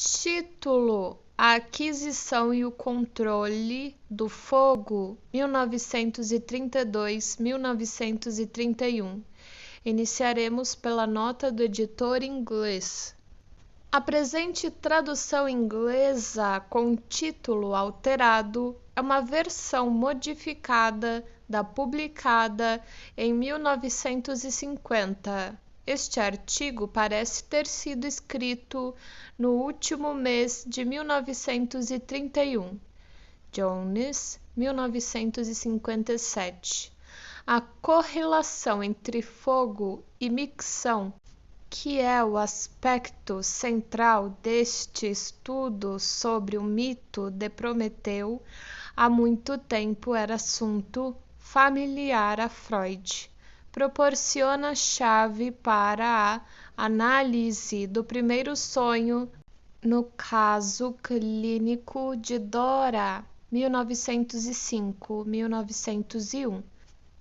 Título: A aquisição e o controle do fogo, 1932-1931. Iniciaremos pela nota do editor inglês. A presente tradução inglesa com título alterado é uma versão modificada da publicada em 1950. Este artigo parece ter sido escrito no último mês de 1931. Jones, 1957. A correlação entre fogo e micção, que é o aspecto central deste estudo sobre o mito de Prometeu, há muito tempo era assunto familiar a Freud. Proporciona chave para a análise do primeiro sonho no caso clínico de Dora, 1905-1901,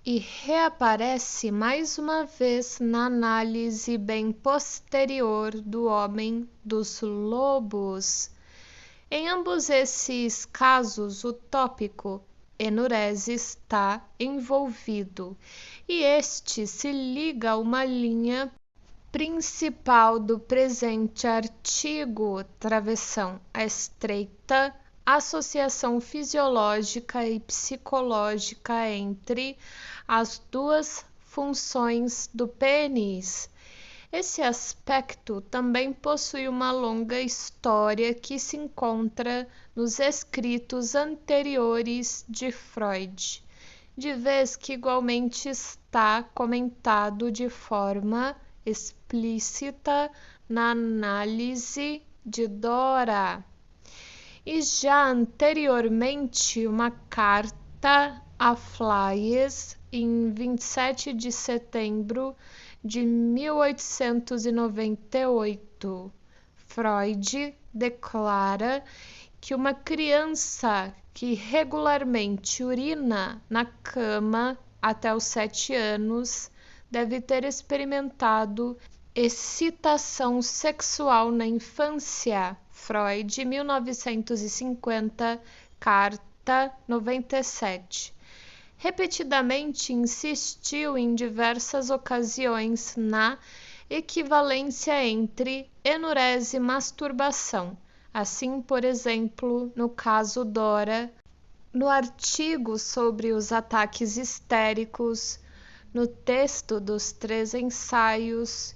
e reaparece mais uma vez na análise bem posterior do Homem dos Lobos. Em ambos esses casos, o tópico enurese está envolvido, e este se liga a uma linha principal do presente artigo, travessão, a estreita associação fisiológica e psicológica entre as duas funções do pênis. Esse aspecto também possui uma longa história que se encontra nos escritos anteriores de Freud, de vez que igualmente está comentado de forma explícita na análise de Dora. E já anteriormente, uma carta a Flies, em 27 de setembro de 1898, Freud declara que uma criança que regularmente urina na cama até os 7 anos deve ter experimentado excitação sexual na infância. Freud, 1950, carta 97. Repetidamente insistiu em diversas ocasiões na equivalência entre enurese e masturbação. Assim, por exemplo, no caso Dora, no artigo sobre os ataques histéricos, no texto dos 3 ensaios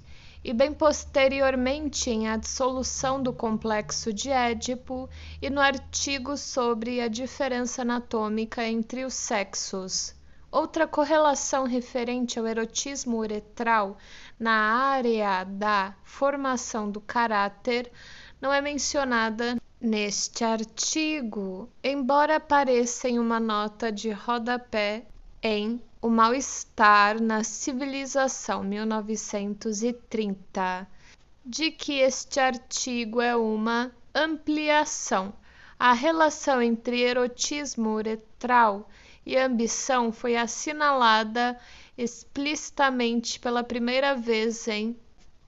e bem posteriormente em A Dissolução do Complexo de Édipo e no artigo sobre a diferença anatômica entre os sexos. Outra correlação referente ao erotismo uretral na área da formação do caráter não é mencionada neste artigo, embora apareça em uma nota de rodapé em O Mal-Estar na Civilização, 1930, de que este artigo é uma ampliação. A relação entre erotismo uretral e ambição foi assinalada explicitamente pela primeira vez em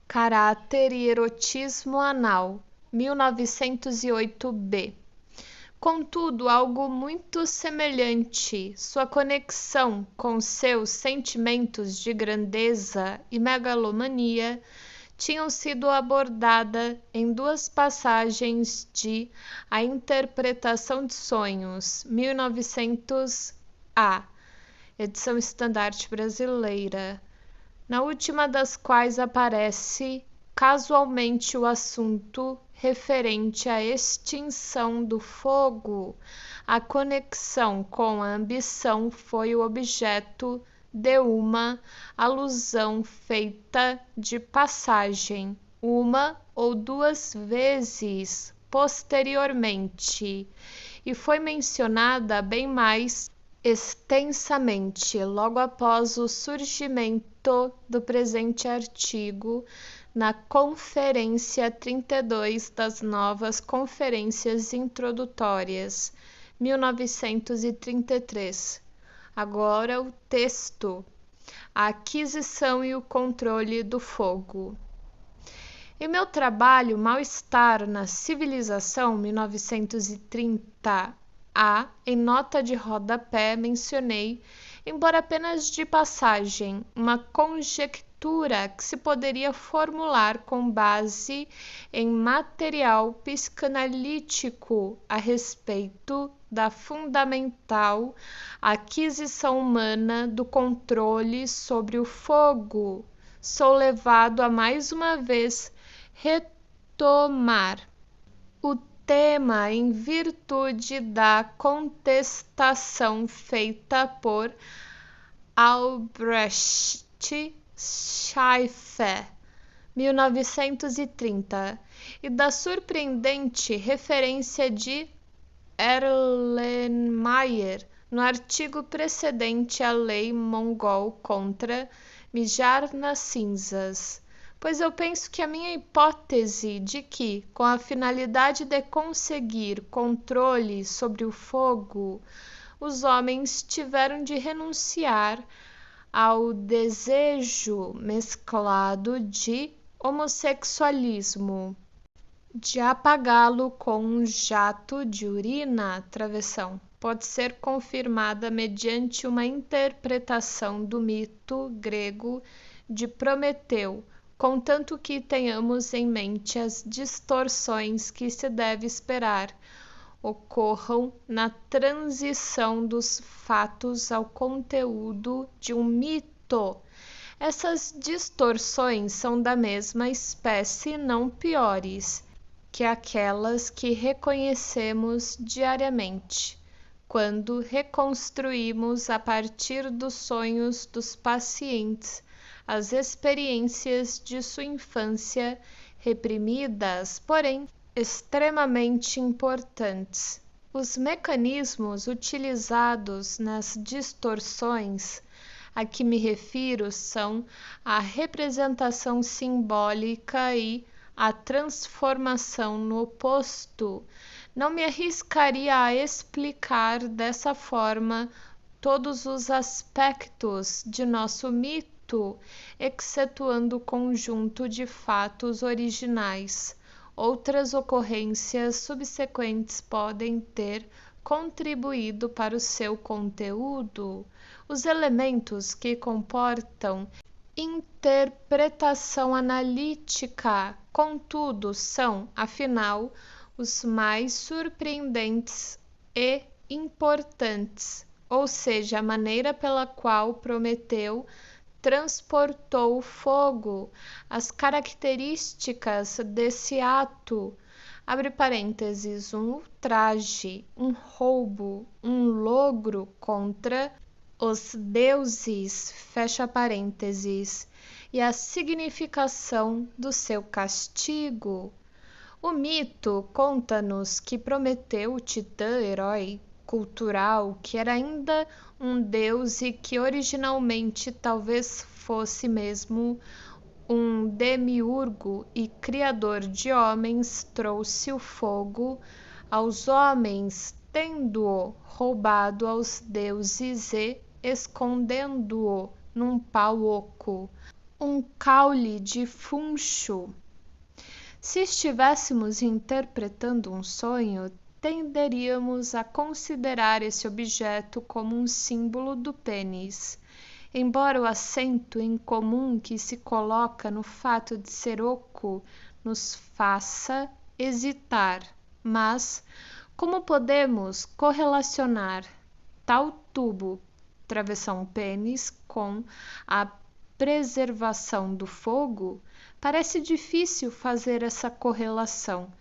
Caráter e Erotismo Anal, 1908b. Contudo, algo muito semelhante, sua conexão com seus sentimentos de grandeza e megalomania, tinham sido abordada em 2 passagens de A Interpretação de Sonhos, 1900A, edição estandarte brasileira, na última das quais aparece casualmente o assunto referente à extinção do fogo. A conexão com a ambição foi o objeto de uma alusão feita de passagem, 1 ou 2 vezes posteriormente, e foi mencionada bem mais extensamente logo após o surgimento do presente artigo na Conferência 32 das Novas Conferências Introdutórias, 1933. Agora o texto: A aquisição e o controle do fogo. Em meu trabalho Mal-Estar na Civilização, 1930-A, em nota de rodapé mencionei, embora apenas de passagem, uma conjectura que se poderia formular com base em material psicanalítico a respeito da fundamental aquisição humana do controle sobre o fogo. Sou levado a mais uma vez retomar o tema em virtude da contestação feita por Albrecht Schweitzer, 1930, e da surpreendente referência de Erlenmeyer no artigo precedente à lei mongol contra mijar nas cinzas, pois eu penso que a minha hipótese de que, com a finalidade de conseguir controle sobre o fogo, os homens tiveram de renunciar ao desejo mesclado de homossexualismo, de apagá-lo com um jato de urina, travessão, pode ser confirmada mediante uma interpretação do mito grego de Prometeu, contanto que tenhamos em mente as distorções que se deve esperar ocorram na transição dos fatos ao conteúdo de um mito. Essas distorções são da mesma espécie, não piores, que aquelas que reconhecemos diariamente, quando reconstruímos a partir dos sonhos dos pacientes as experiências de sua infância reprimidas, porém extremamente importantes. Os mecanismos utilizados nas distorções a que me refiro são a representação simbólica e a transformação no oposto. Não me arriscaria a explicar dessa forma todos os aspectos de nosso mito, excetuando o conjunto de fatos originais. Outras ocorrências subsequentes podem ter contribuído para o seu conteúdo. Os elementos que comportam interpretação analítica, contudo, são, afinal, os mais surpreendentes e importantes, ou seja, a maneira pela qual Prometeu transportou o fogo, as características desse ato, abre parênteses, um ultraje, um roubo, um logro contra os deuses, fecha parênteses, e a significação do seu castigo. O mito conta-nos que Prometeu, o titã herói cultural, que era ainda um deus e que originalmente talvez fosse mesmo um demiurgo e criador de homens, trouxe o fogo aos homens, tendo-o roubado aos deuses e escondendo-o num pau oco, um caule de funcho. Se estivéssemos interpretando um sonho, tenderíamos a considerar esse objeto como um símbolo do pênis, embora o acento em comum que se coloca no fato de ser oco nos faça hesitar. Mas, como podemos correlacionar tal tubo, travessão pênis, com a preservação do fogo, parece difícil fazer essa correlação,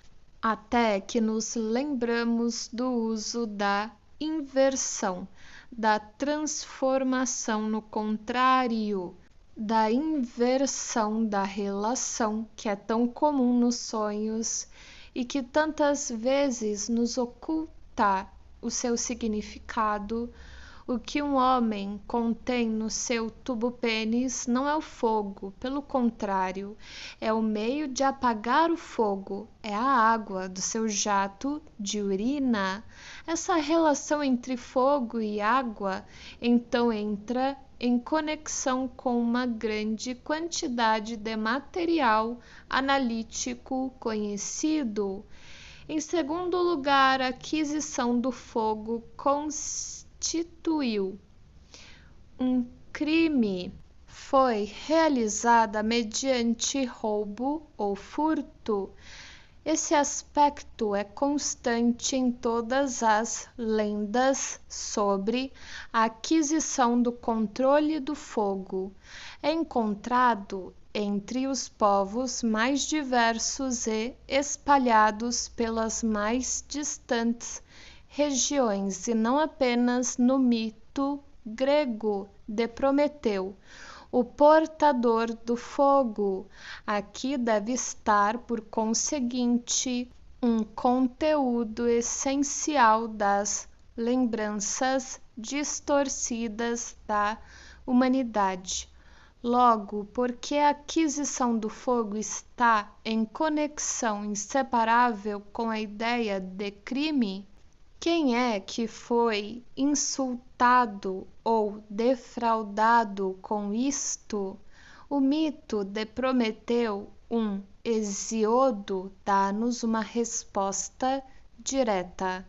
até que nos lembramos do uso da inversão, da transformação no contrário, da inversão da relação que é tão comum nos sonhos e que tantas vezes nos oculta o seu significado. O que um homem contém no seu tubo-pênis não é o fogo, pelo contrário, é o meio de apagar o fogo, é a água do seu jato de urina. Essa relação entre fogo e água então entra em conexão com uma grande quantidade de material analítico conhecido. Em segundo lugar, a aquisição do fogo constituiu um crime. Foi realizada mediante roubo ou furto. Esse aspecto é constante em todas as lendas sobre a aquisição do controle do fogo. É encontrado entre os povos mais diversos e espalhados pelas mais distantes regiões, e não apenas no mito grego de Prometeu, o portador do fogo. Aqui deve estar, por conseguinte, um conteúdo essencial das lembranças distorcidas da humanidade. Logo, porque a aquisição do fogo está em conexão inseparável com a ideia de crime, quem é que foi insultado ou defraudado com isto? O mito de Prometeu, um Hesíodo, dá-nos uma resposta direta,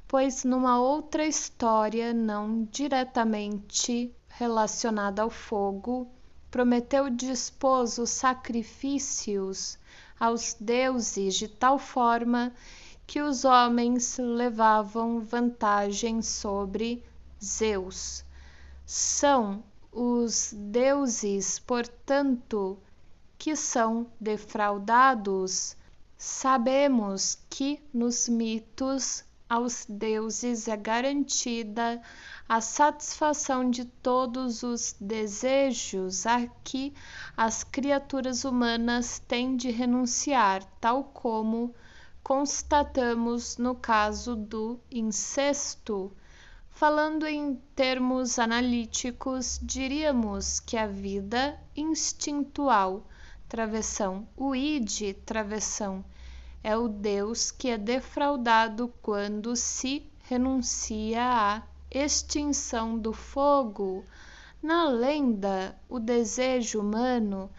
pois numa outra história não diretamente relacionada ao fogo, Prometeu dispôs os sacrifícios aos deuses de tal forma que os homens levavam vantagem sobre Zeus. São os deuses, portanto, que são defraudados. Sabemos que nos mitos aos deuses é garantida a satisfação de todos os desejos a que as criaturas humanas têm de renunciar, tal como constatamos no caso do incesto. Falando em termos analíticos, diríamos que a vida instintual, travessão, o id, travessão, é o Deus que é defraudado quando se renuncia à extinção do fogo. Na lenda, o desejo humano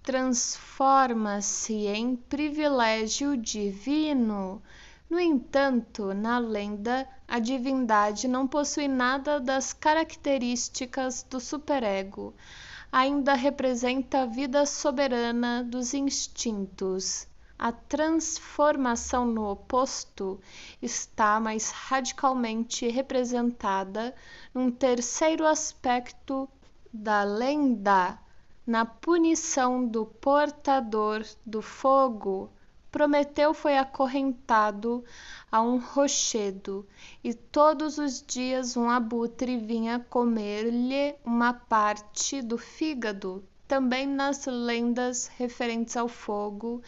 transforma-se em privilégio divino. No entanto, na lenda, a divindade não possui nada das características do superego. Ainda representa a vida soberana dos instintos. A transformação no oposto está mais radicalmente representada num terceiro aspecto da lenda, na punição do portador do fogo. Prometeu foi acorrentado a um rochedo, e todos os dias um abutre vinha comer-lhe uma parte do fígado. Também nas lendas referentes ao fogo,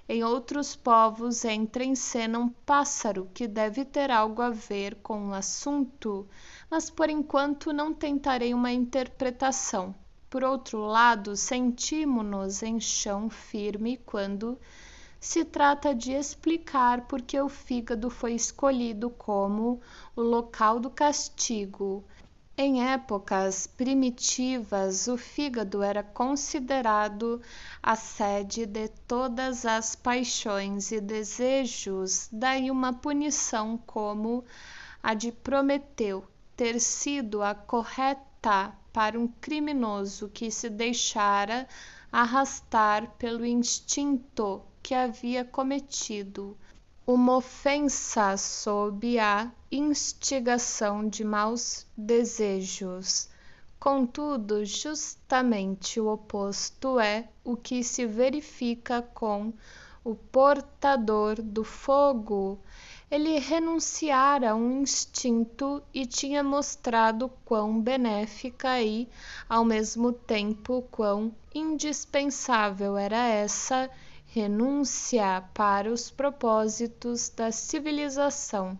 em outros povos entra em cena um pássaro que deve ter algo a ver com o assunto, mas por enquanto não tentarei uma interpretação. Por outro lado, sentimos-nos em chão firme quando se trata de explicar por que o fígado foi escolhido como o local do castigo. Em épocas primitivas, o fígado era considerado a sede de todas as paixões e desejos, daí uma punição como a de Prometeu ter sido a correta para um criminoso que se deixara arrastar pelo instinto que havia cometido uma ofensa sob a instigação de maus desejos. Contudo, justamente o oposto é o que se verifica com o portador do fogo. Ele renunciara a um instinto e tinha mostrado quão benéfica e, ao mesmo tempo, quão indispensável era essa renúncia para os propósitos da civilização.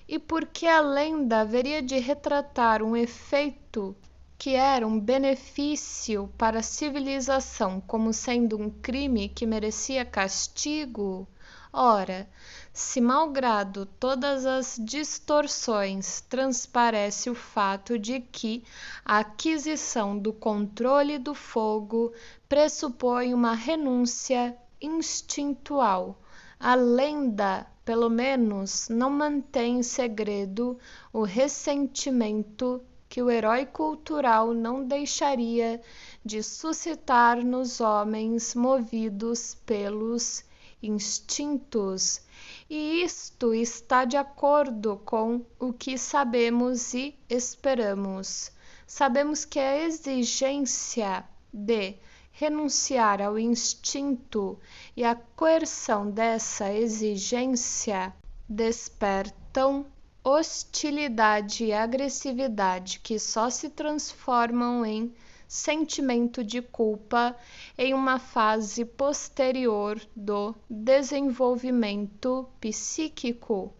E porque a lenda haveria de retratar um efeito que era um benefício para a civilização como sendo um crime que merecia castigo, Ora, se malgrado todas as distorções transparece o fato de que a aquisição do controle do fogo pressupõe uma renúncia instintual, a lenda, pelo menos, não mantém em segredo o ressentimento que o herói cultural não deixaria de suscitar nos homens movidos pelos instintos, e isto está de acordo com o que sabemos e esperamos. Sabemos que a exigência de renunciar ao instinto e a coerção dessa exigência despertam hostilidade e agressividade que só se transformam em sentimento de culpa em uma fase posterior do desenvolvimento psíquico.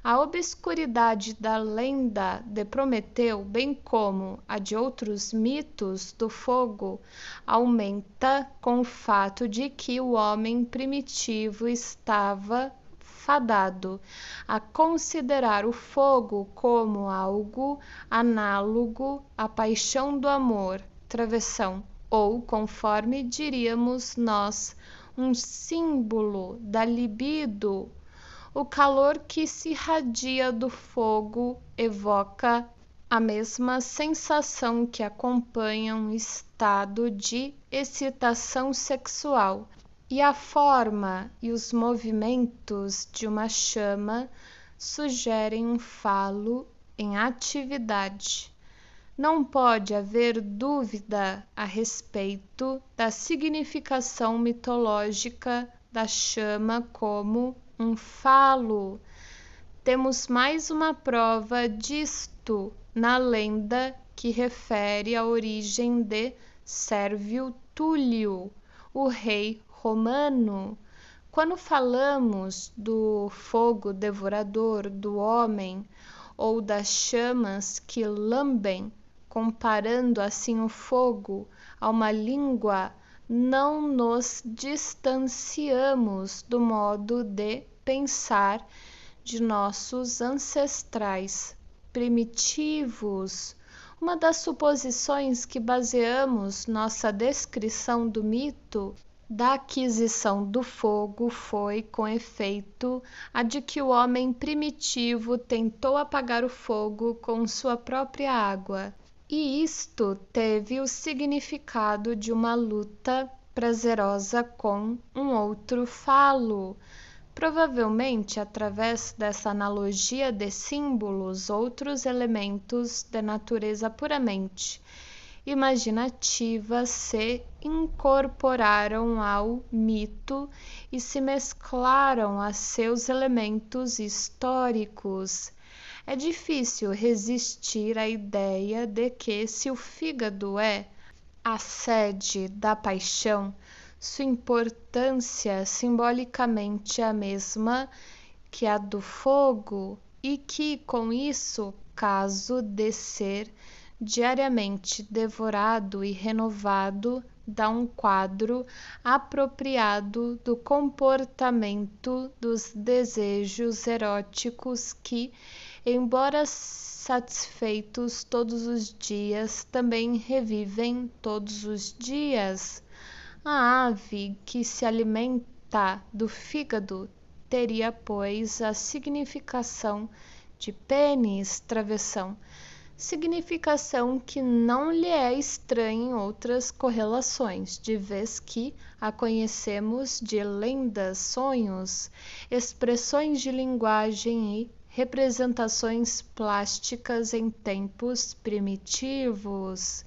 A obscuridade da lenda de Prometeu, bem como a de outros mitos do fogo, aumenta com o fato de que o homem primitivo estava fadado a considerar o fogo como algo análogo à paixão do amor, travessão, ou, conforme diríamos nós, um símbolo da libido. O calor que se irradia do fogo evoca a mesma sensação que acompanha um estado de excitação sexual, e a forma e os movimentos de uma chama sugerem um falo em atividade. Não pode haver dúvida a respeito da significação mitológica da chama como um falo. Temos mais uma prova disto na lenda que refere à origem de Sérvio Túlio, o rei romano. Quando falamos do fogo devorador do homem ou das chamas que lambem, comparando assim o fogo a uma língua, não nos distanciamos do modo de pensar de nossos ancestrais primitivos. Uma das suposições que baseamos nossa descrição do mito da aquisição do fogo foi, com efeito, a de que o homem primitivo tentou apagar o fogo com sua própria água, e isto teve o significado de uma luta prazerosa com um outro falo. Provavelmente, através dessa analogia de símbolos, outros elementos de natureza puramente imaginativa se incorporaram ao mito e se mesclaram a seus elementos históricos. É difícil resistir à ideia de que, se o fígado é a sede da paixão, sua importância simbolicamente é a mesma que a do fogo, e que, com isso, caso de ser diariamente devorado e renovado, dá um quadro apropriado do comportamento dos desejos eróticos que, embora satisfeitos todos os dias, também revivem todos os dias. A ave que se alimenta do fígado teria, pois, a significação de pênis, travessão, significação que não lhe é estranha em outras correlações, de vez que a conhecemos de lendas, sonhos, expressões de linguagem e representações plásticas em tempos primitivos.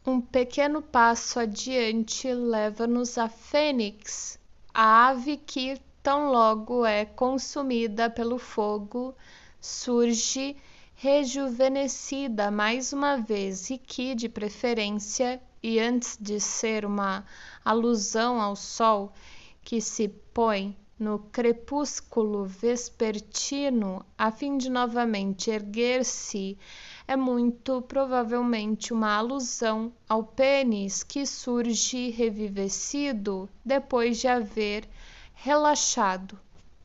Um pequeno passo adiante leva-nos à fênix, a ave que, tão logo é consumida pelo fogo, surge rejuvenescida mais uma vez, e que, de preferência, e antes de ser uma alusão ao sol que se põe no crepúsculo vespertino a fim de novamente erguer-se, é muito provavelmente uma alusão ao pênis que surge revivecido depois de haver relaxado.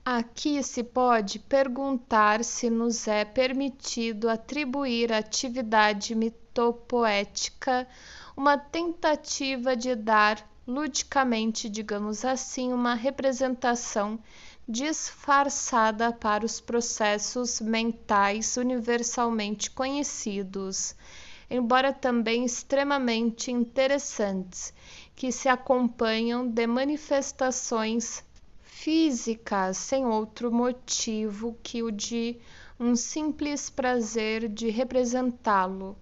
Aqui se pode perguntar se nos é permitido atribuir à atividade mitopoética uma tentativa de dar, ludicamente, digamos assim, uma representação disfarçada para os processos mentais universalmente conhecidos, embora também extremamente interessantes, que se acompanham de manifestações físicas sem outro motivo que o de um simples prazer de representá-lo.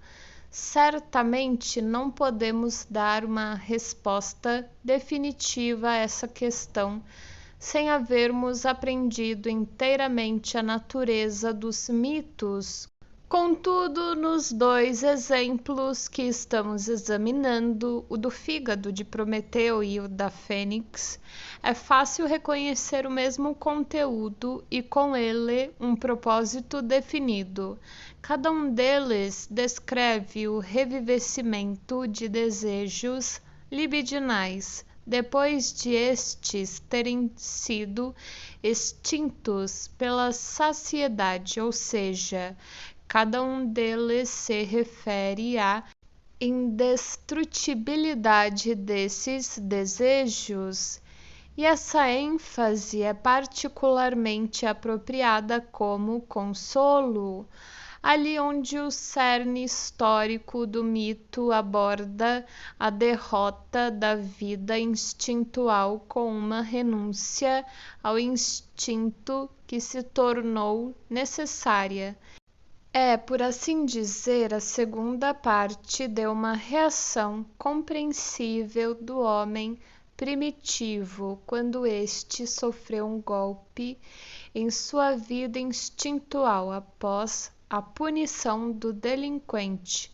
Certamente não podemos dar uma resposta definitiva a essa questão sem havermos aprendido inteiramente a natureza dos mitos. Contudo, nos dois exemplos que estamos examinando, o do fígado de Prometeu e o da Fênix, é fácil reconhecer o mesmo conteúdo e com ele um propósito definido. Cada um deles descreve o revivecimento de desejos libidinais, depois de estes terem sido extintos pela saciedade, ou seja, cada um deles se refere à indestrutibilidade desses desejos, e essa ênfase é particularmente apropriada como consolo, ali onde o cerne histórico do mito aborda a derrota da vida instintual com uma renúncia ao instinto que se tornou necessária. É, por assim dizer, a segunda parte de uma reação compreensível do homem primitivo quando este sofreu um golpe em sua vida instintual após a punição do delinquente.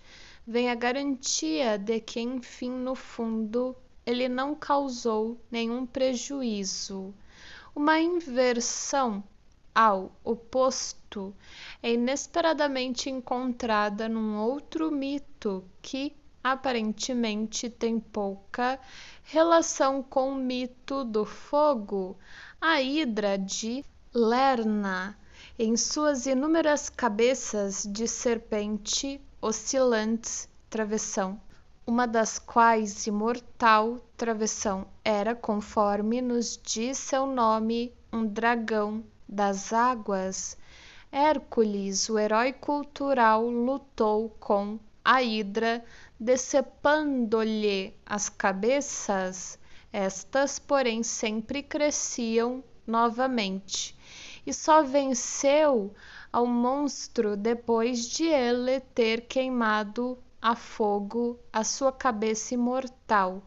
Vem a garantia de que, enfim, no fundo, ele não causou nenhum prejuízo. Uma inversão ao oposto é inesperadamente encontrada num outro mito que aparentemente tem pouca relação com o mito do fogo, a Hidra de Lerna, em suas inúmeras cabeças de serpente oscilantes, travessão, uma das quais imortal travessão era, conforme nos diz seu nome, um dragão das águas. Hércules, o herói cultural, lutou com a Hidra, decepando-lhe as cabeças. Estas, porém, sempre cresciam novamente, e só venceu ao monstro depois de ele ter queimado a fogo a sua cabeça imortal.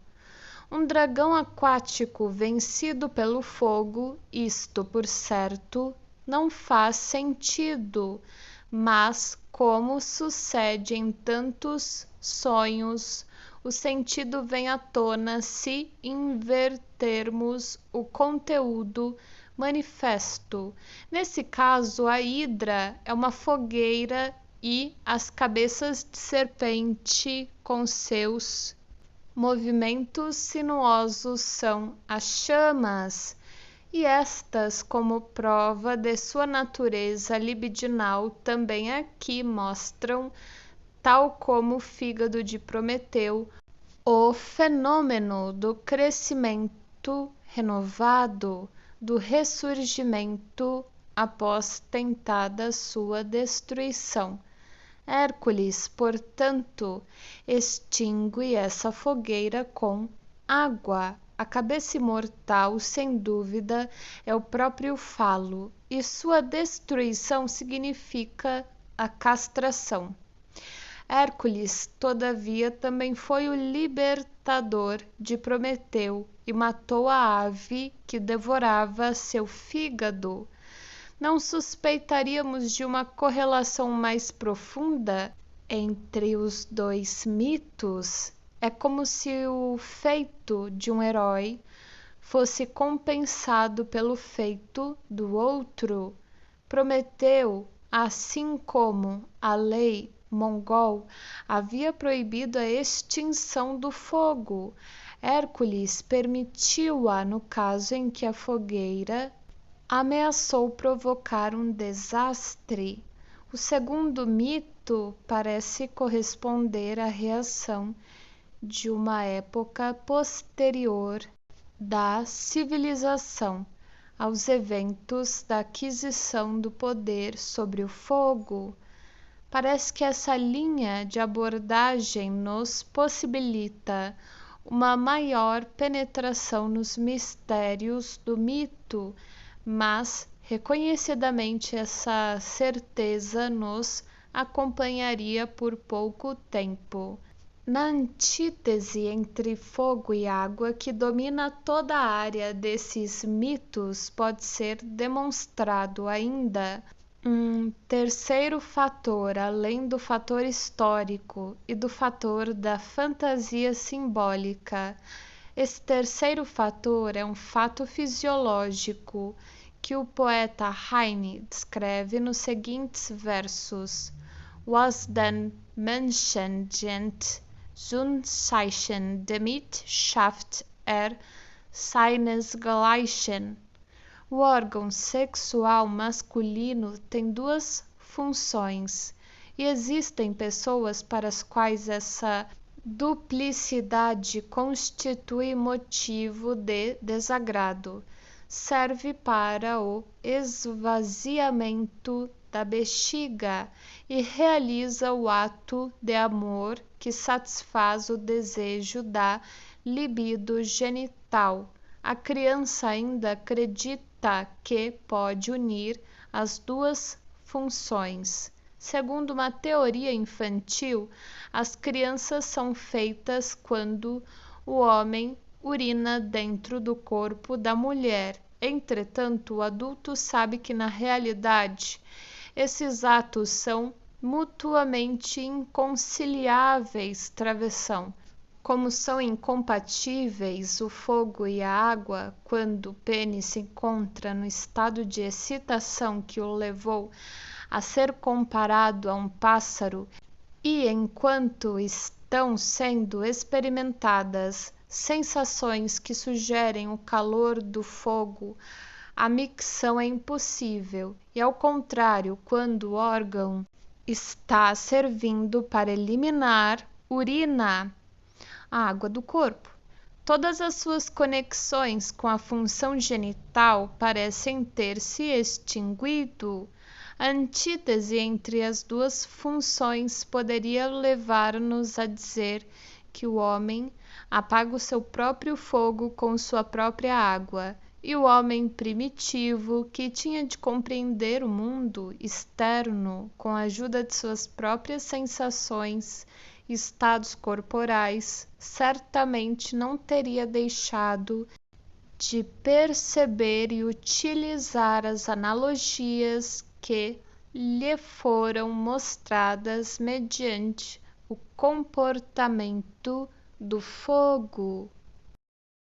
Um dragão aquático vencido pelo fogo, isto, por certo, não faz sentido, mas, como sucede em tantos sonhos, o sentido vem à tona se invertermos o conteúdo manifesto. Nesse caso, a Hidra é uma fogueira e as cabeças de serpente com seus movimentos sinuosos são as chamas, e estas, como prova de sua natureza libidinal, também aqui mostram, tal como o fígado de Prometeu, o fenômeno do crescimento renovado, do ressurgimento após tentada sua destruição. Hércules, portanto, extingue essa fogueira com água. A cabeça imortal, sem dúvida, é o próprio falo, e sua destruição significa a castração. Hércules, todavia, também foi o libertador de Prometeu e matou a ave que devorava seu fígado. Não suspeitaríamos de uma correlação mais profunda entre os dois mitos? É como se o feito de um herói fosse compensado pelo feito do outro. Prometeu, assim como a lei mongol havia proibido a extinção do fogo, Hércules permitiu-a no caso em que a fogueira ameaçou provocar um desastre. O segundo mito parece corresponder à reação de uma época posterior da civilização aos eventos da aquisição do poder sobre o fogo. Parece que essa linha de abordagem nos possibilita uma maior penetração nos mistérios do mito, mas reconhecidamente essa certeza nos acompanharia por pouco tempo. Na antítese entre fogo e água que domina toda a área desses mitos, pode ser demonstrado ainda um terceiro fator, além do fator histórico e do fator da fantasia simbólica. Esse terceiro fator é um fato fisiológico que o poeta Heine descreve nos seguintes versos: Was den Menschen zum Zeichen, damit schafft seinesgleichen. O órgão sexual masculino tem duas funções, e existem pessoas para as quais essa duplicidade constitui motivo de desagrado. Serve para o esvaziamento da bexiga e realiza o ato de amor que satisfaz o desejo da libido genital. A criança ainda acredita que pode unir as duas funções. Segundo uma teoria infantil, as crianças são feitas quando o homem urina dentro do corpo da mulher. Entretanto, o adulto sabe que na realidade esses atos são mutuamente inconciliáveis. Travessão. Como são incompatíveis o fogo e a água, quando o pênis se encontra no estado de excitação que o levou a ser comparado a um pássaro, e enquanto estão sendo experimentadas sensações que sugerem o calor do fogo, a micção é impossível, e ao contrário, quando o órgão está servindo para eliminar urina, a água do corpo. Todas as suas conexões com a função genital parecem ter se extinguido. A antítese entre as duas funções poderia levar-nos a dizer que o homem apaga o seu próprio fogo com sua própria água, e o homem primitivo, que tinha de compreender o mundo externo com a ajuda de suas próprias sensações e estados corporais, certamente não teria deixado de perceber e utilizar as analogias que lhe foram mostradas mediante o comportamento do fogo.